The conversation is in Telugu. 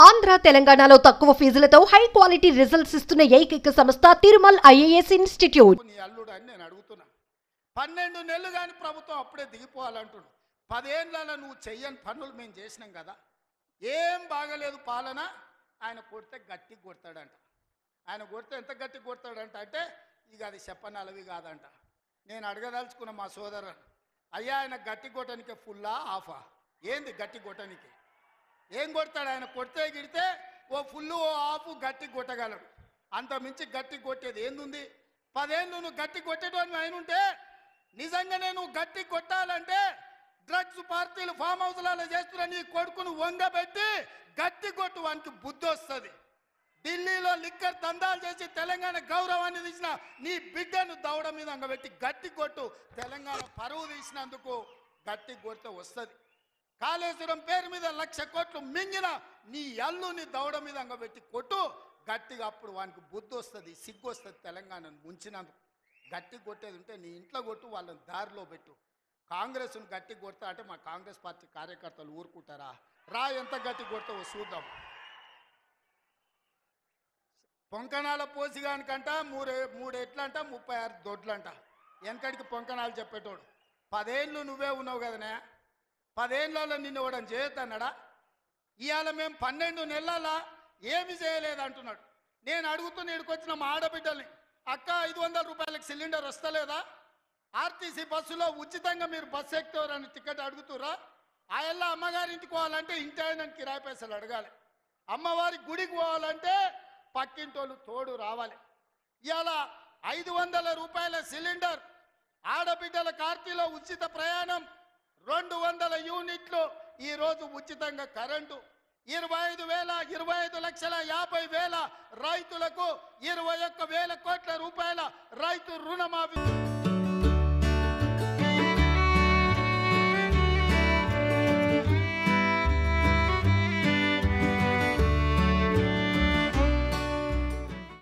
ఆంధ్ర తెలంగాణలో తక్కువ ఫీజులతో హై క్వాలిటీ రిజల్ట్స్ ఇస్తున్న ఏకైక సంస్థ తిరుమల్ ఐఏఎస్ ఇన్స్టిట్యూట్. నీ అల్లుడు అని నేను అడుగుతున్నా. 12 నెలలు కానీ ప్రభుత్వం అప్పుడే దిగిపోవాలంటున్నాడు. 10 ఏళ్ళలో నువ్వు చెయ్యని పనులు మేము చేసినాం కదా. ఏం బాగలేదు పాలన. ఆయన కొడితే గట్టి కొడతాడంట. ఆయన కొడితే ఎంత గట్టి కొడతాడంట అంటే ఇక అది చెప్పనలవి కాదంట. నేను అడగదలుచుకున్న మా సోదరు, అయ్యా ఆయన గట్టి కొట్టడానికి ఫుల్లా ఆఫా? ఏంది గట్టి కొట్టడానికి? ఏం కొడతాడు ఆయన? కొడితే గిడితే ఓ ఫుల్లు ఓ ఆఫ్ గట్టి కొట్టగలడు. అంత మించి గట్టి కొట్టేది ఏందుంది? 10 ఏళ్ళు నువ్వు గట్టి కొట్టేటోని ఆయన ఉంటే నిజంగానే నువ్వు గట్టి కొట్టాలంటే డ్రగ్స్ పార్టీలు ఫామ్ హౌస్లలో చేస్తున్న నీ కొడుకును వంగబెట్టి గట్టి కొట్టు, వానికి బుద్ధి వస్తుంది. ఢిల్లీలో లిక్కర్ దందాలు చేసి తెలంగాణ గౌరవాన్ని తీసిన నీ బిడ్డను దవడ మీద అంగబెట్టి గట్టి కొట్టు. తెలంగాణ పరువు తీసినందుకు గట్టి కొడితే వస్తుంది. కాళేశ్వరం పేరు మీద 1,00,000 కోట్లు మింగిన నీ అల్లుని దవడ మీద అంగబెట్టి కొట్టు గట్టిగా. అప్పుడు వానికి బుద్ధి వస్తుంది, సిగ్గు వస్తుంది. తెలంగాణను ముంచినందుకు గట్టి కొట్టేది ఉంటే నీ ఇంట్లో కొట్టు, వాళ్ళని దారిలో పెట్టు. కాంగ్రెస్ను గట్టి కొడతా అంటే మా కాంగ్రెస్ పార్టీ కార్యకర్తలు ఊరుకుంటారా? రా, ఎంత గట్టి కొడతావో చూద్దాం. పొంకణాల పోసిగానికంట 3 ఎట్లంట 36 దొడ్లంట. వెనకడికి పొంకణాలు చెప్పేటోడు. 10 ఏళ్ళు నువ్వే ఉన్నావు కదనే. 10 ఏళ్ళలో నిన్ను ఇవ్వడం చేయొద్దన్నాడా? ఇవాళ మేము 12 నెలల ఏమి చేయలేదు అంటున్నాడు. నేను అడుగుతున్న ఇక్కడికొచ్చిన మా ఆడబిడ్డల్ని, అక్క 500 రూపాయలకు సిలిండర్ వస్తలేదా? ఆర్టీసీ బస్సులో ఉచితంగా మీరు బస్సు ఎక్కుతారని టికెట్ అడుగుతురా? ఆయల్లా అమ్మగారింటికి పోవాలంటే ఇంటి ఆయన కిరాయి పైసలు అడగాలి. అమ్మవారి గుడికి పోవాలంటే పక్కింటోళ్ళు తోడు రావాలి. ఇవాళ 500 రూపాయల సిలిండర్, ఆడబిడ్డల కార్తీలో ఉచిత ప్రయాణం, 200 యూనిట్లు ఈరోజు ఉచితంగా కరెంటు, 25,50,000 రైతులకు 21,000 కోట్ల రూపాయల రైతు రుణమాఫీ.